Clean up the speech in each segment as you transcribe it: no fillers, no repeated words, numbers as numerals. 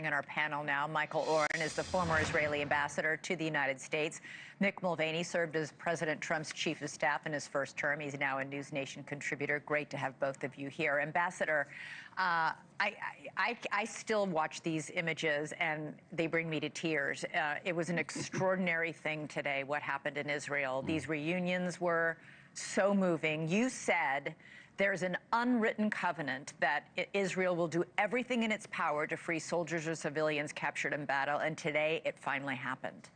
in our panel now. Michael Oren is the former Israeli ambassador to the United States. Mick Mulvaney served as President Trump's chief of staff in his first term. He's now a NewsNation contributor. Great to have both of you here. Ambassador, I still watch these images and they bring me to tears. It was an extraordinary thing today, what happened in Israel. These reunions were so moving. You said there's an unwritten covenant that Israel will do everything in its power to free soldiers or civilians captured in battle, and today it finally happened.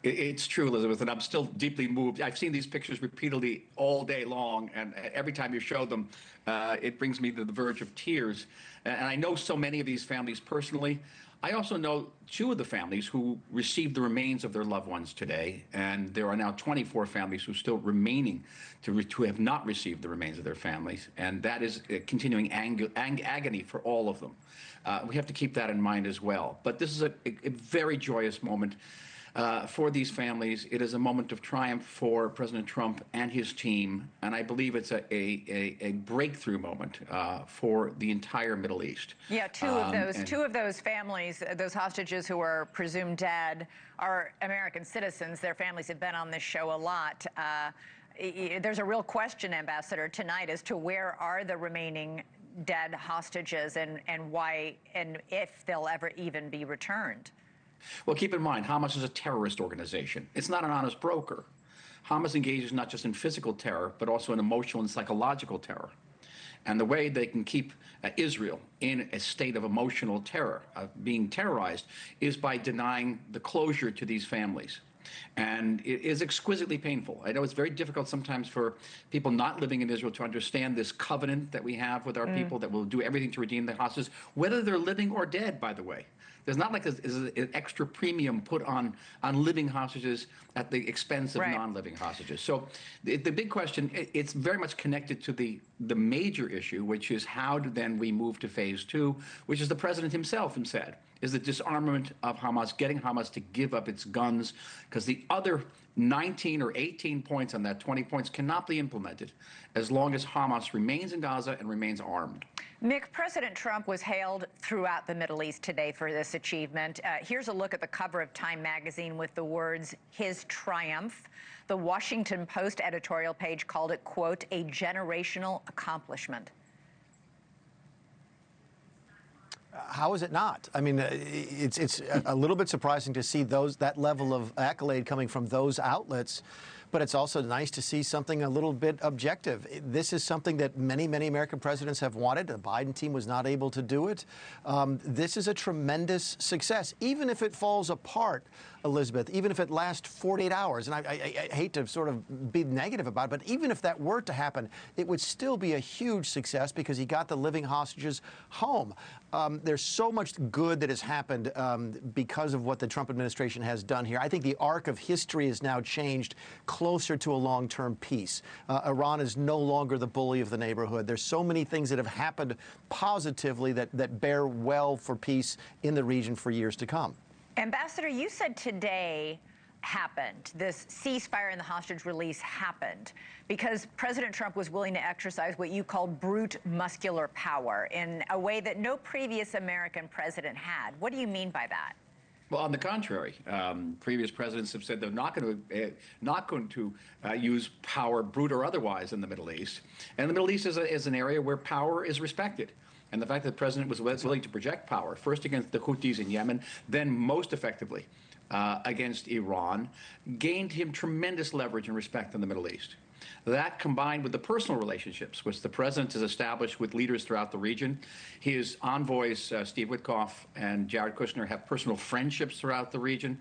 It's true, Elizabeth, and I'm still deeply moved. I've seen these pictures repeatedly all day long, and every time you show them, it brings me to the verge of tears. And I know so many of these families personally. I also know two of the families who received the remains of their loved ones today, and there are now 24 families who are still remaining to have not received the remains of their families, and that is a continuing agony for all of them. We have to keep that in mind as well. But this is a very joyous moment for these families. It is a moment of triumph for President Trump and his team, and I believe it's a breakthrough moment for the entire Middle East. Yeah, two of those families, those hostages who are presumed dead, are American citizens. Their families have been on this show a lot. There's a real question, Ambassador, tonight as to where are the remaining dead hostages and why and if they'll ever even be returned. Well, keep in mind, Hamas is a terrorist organization. It's not an honest broker. Hamas engages not just in physical terror, but also in emotional and psychological terror. And the way they can keep Israel in a state of emotional terror, of being terrorized, is by denying the closure to these families. And it is exquisitely painful. I know it's very difficult sometimes for people not living in Israel to understand this covenant that we have with our people, that will do everything to redeem the hostages, whether they're living or dead, by the way. There's not like an extra premium put on living hostages at the expense of non-living hostages. So the big question, it's very much connected to the major issue, which is how do then we move to phase two, which is the president himself said, is the disarmament of Hamas, getting Hamas to give up its guns, because the other 19 or 18 points on that 20 points cannot be implemented as long as Hamas remains in Gaza and remains armed. Mick, President Trump was hailed throughout the Middle East today for this achievement. Here's a look at the cover of Time magazine with the words, "His Triumph." The Washington Post editorial page called it, quote, "a generational accomplishment." How is it not? I mean, it's a little bit surprising to see that level of accolade coming from those outlets, but it's also nice to see something a little bit objective. This is something that many, many American presidents have wanted. The Biden team was not able to do it. This is a tremendous success, even if it falls apart, Elizabeth, even if it lasts 48 hours. And I hate to sort of be negative about it, but even if that were to happen, it would still be a huge success because he got the living hostages home. There's so much good that has happened because of what the Trump administration has done here. I think the arc of history has now changed closer to a long-term peace. Iran is no longer the bully of the neighborhood. There's so many things that have happened positively that bear well for peace in the region for years to come. Ambassador, you said today happened, this ceasefire and the hostage release happened because President Trump was willing to exercise what you called brute muscular power in a way that no previous American president had. What do you mean by that? Well, on the contrary, previous presidents have said they're not going to use power, brute or otherwise, in the Middle East. And the Middle East is an area where power is respected. And the fact that the president was willing to project power, first against the Houthis in Yemen, then most effectively against Iran, gained him tremendous leverage and respect in the Middle East. That, combined with the personal relationships which the president has established with leaders throughout the region, his envoys, Steve Witkoff and Jared Kushner, have personal friendships throughout the region.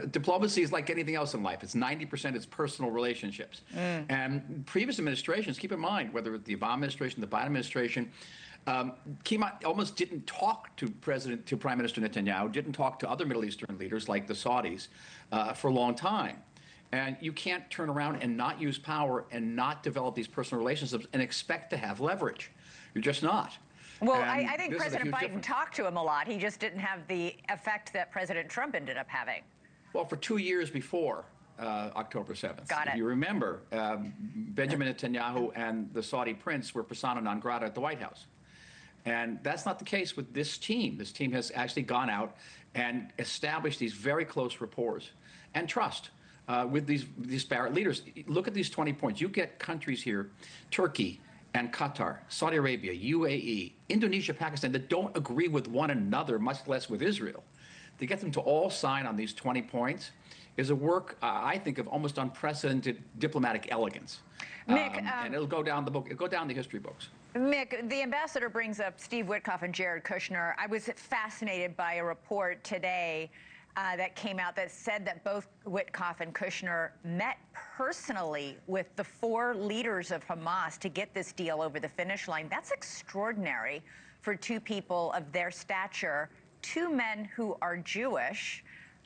Diplomacy is like anything else in life. It's 90% it's personal relationships. And previous administrations, keep in mind, whether it's the Obama administration, the Biden administration, almost didn't talk to Prime Minister Netanyahu, didn't talk to other Middle Eastern leaders like the Saudis for a long time. And you can't turn around and not use power and not develop these personal relationships and expect to have leverage. You're just not. Well, I think President Biden talked to him a lot. He just didn't have the effect that President Trump ended up having. Well, for 2 years before October 7th. Got it. If you remember, Benjamin Netanyahu and the Saudi prince were persona non grata at the White House. And that's not the case with this team. This team has actually gone out and established these very close rapports and trust with these disparate leaders. Look at these 20 points. You get countries here, Turkey and Qatar, Saudi Arabia, UAE, Indonesia, Pakistan, that don't agree with one another, much less with Israel. To get them to all sign on these 20 points is a work, I think, of almost unprecedented diplomatic elegance. Mick, and it'll go down the history books. Mick, the ambassador brings up Steve Witkoff and Jared Kushner. I was fascinated by a report today that came out that said that both Witkoff and Kushner met personally with the 4 leaders of Hamas to get this deal over the finish line. That's extraordinary for 2 people of their stature, 2 men who are Jewish,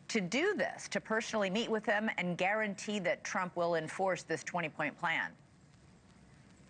to do this, to personally meet with them and guarantee that Trump will enforce this 20-point plan.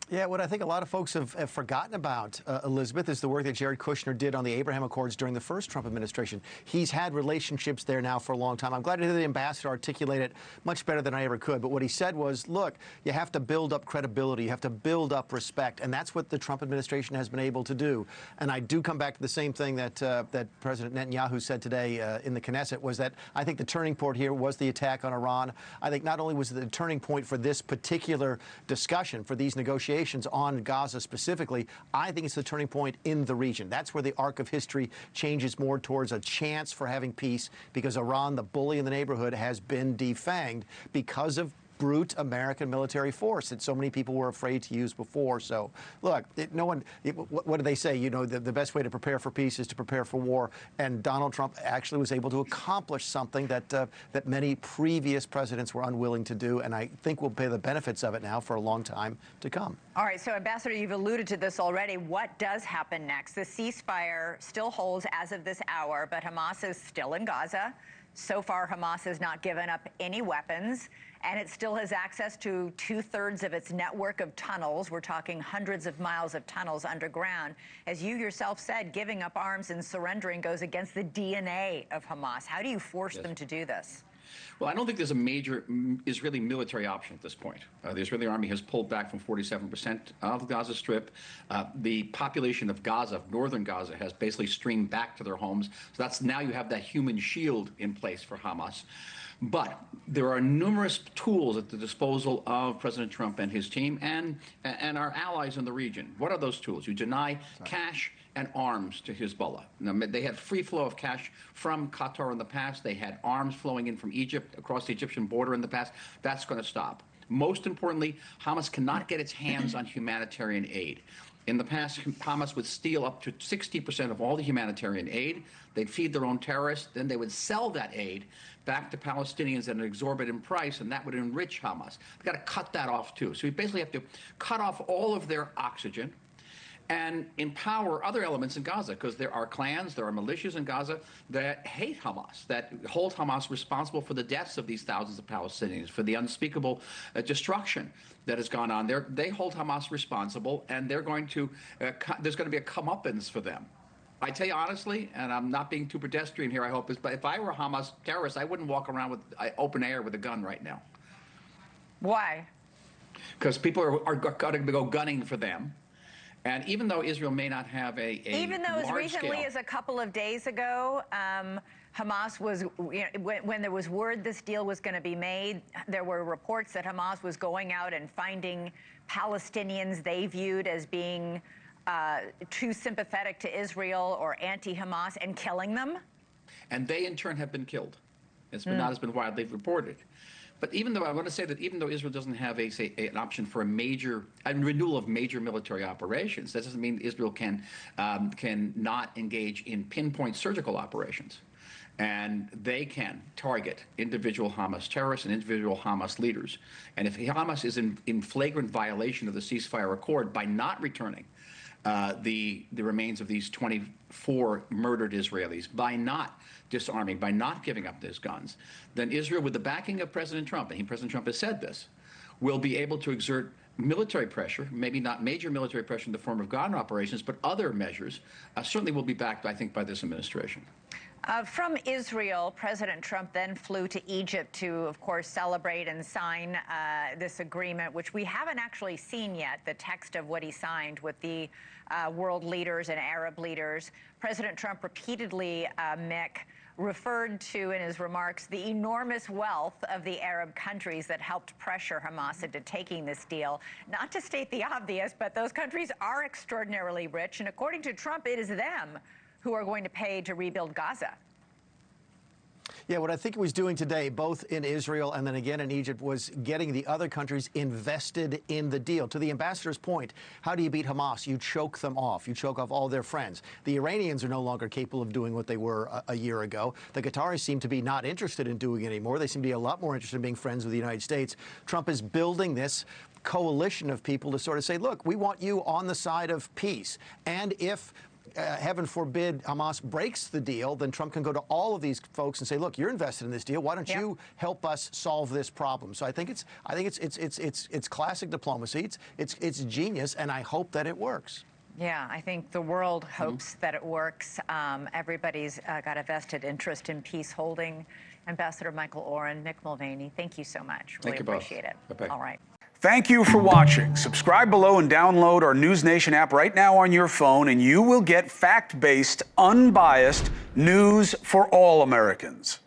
Yeah, what I think a lot of folks have forgotten about, Elizabeth, is the work that Jared Kushner did on the Abraham Accords during the first Trump administration. He's had relationships there now for a long time. I'm glad to hear the ambassador articulate it much better than I ever could. But what he said was, look, you have to build up credibility. You have to build up respect. And that's what the Trump administration has been able to do. And I do come back to the same thing that that President Netanyahu said today in the Knesset, was that I think the turning point here was the attack on Iran. I think not only was it the turning point for this particular discussion, for these negotiations on Gaza specifically, I think it's the turning point in the region. That's where the arc of history changes more towards a chance for having peace, because Iran, the bully in the neighborhood, has been defanged because of brute American military force that so many people were afraid to use before. So, look, what do they say? You know, the best way to prepare for peace is to prepare for war. And Donald Trump actually was able to accomplish something that that many previous presidents were unwilling to do. And I think we'll pay the benefits of it now for a long time to come. All right, so Ambassador, you've alluded to this already. What does happen next? The ceasefire still holds as of this hour, but Hamas is still in Gaza. So far, Hamas has not given up any weapons, and it still has access to 2/3 of its network of tunnels. We're talking hundreds of miles of tunnels underground. As you yourself said, giving up arms and surrendering goes against the DNA of Hamas. How do you force them to do this? Well, I don't think there's a major Israeli military option at this point. The Israeli army has pulled back from 47% of the Gaza Strip. The population of Gaza, of northern Gaza, has basically streamed back to their homes. So that's now you have that human shield in place for Hamas. But there are numerous tools at the disposal of President Trump and his team and our allies in the region. What are those tools? You deny cash and arms to Hezbollah. Now, they had free flow of cash from Qatar in the past. They had arms flowing in from Egypt across the Egyptian border in the past. That's going to stop. Most importantly, Hamas cannot get its hands on humanitarian aid. In the past, Hamas would steal up to 60% of all the humanitarian aid. They'd feed their own terrorists. Then they would sell that aid back to Palestinians at an exorbitant price, and that would enrich Hamas. We've got to cut that off, too. So we basically have to cut off all of their oxygen and empower other elements in Gaza, because there are clans, there are militias in Gaza that hate Hamas, that hold Hamas responsible for the deaths of these thousands of Palestinians, for the unspeakable destruction that has gone on there. They hold Hamas responsible, and they're going to, there's going to be a comeuppance for them. I tell you honestly, and I'm not being too pedestrian here, I hope, but if I were a Hamas terrorist, I wouldn't walk around with open air with a gun right now. Why? Because people are going to go gunning for them. And even though Israel may not have even though as recently as a couple of days ago, Hamas was, when there was word this deal was going to be made, there were reports that Hamas was going out and finding Palestinians they viewed as being too sympathetic to Israel or anti-Hamas and killing them. And they in turn have been killed. It's been not as been widely reported. But even though I want to say that even though Israel doesn't have an option for a renewal of major military operations, that doesn't mean Israel can not engage in pinpoint surgical operations. And they can target individual Hamas terrorists and individual Hamas leaders. And if Hamas is in flagrant violation of the ceasefire accord by not returning the remains of these 24 murdered Israelis, by not disarming, by not giving up those guns, then Israel, with the backing of President Trump, and President Trump has said this, will be able to exert military pressure, maybe not major military pressure in the form of gun operations, but other measures, certainly will be backed, I think, by this administration. From Israel, President Trump then flew to Egypt to, of course, celebrate and sign this agreement, which we haven't actually seen yet, the text of what he signed with the world leaders and Arab leaders. President Trump repeatedly, Mick, referred to in his remarks the enormous wealth of the Arab countries that helped pressure Hamas into taking this deal. Not to state the obvious, but those countries are extraordinarily rich, and according to Trump, it is them who are going to pay to rebuild Gaza. Yeah, what I think he was doing today, both in Israel and then again in Egypt, was getting the other countries invested in the deal. To the ambassador's point, how do you beat Hamas? You choke them off. You choke off all their friends. The Iranians are no longer capable of doing what they were a year ago. The Qataris seem to be not interested in doing it anymore. They seem to be a lot more interested in being friends with the United States. Trump is building this coalition of people to sort of say, look, we want you on the side of peace. And if heaven forbid Hamas breaks the deal, then Trump can go to all of these folks and say, look, you're invested in this deal. Why don't you help us solve this problem? So I think it's classic diplomacy. It's genius, and I hope that it works. Yeah, I think the world hopes that it works. Everybody's got a vested interest in peace holding. Ambassador Michael Oren, Mick Mulvaney, thank you so much. Really appreciate it. Bye-bye. All right. Thank you for watching. Subscribe below and download our NewsNation app right now on your phone, and you will get fact-based, unbiased news for all Americans.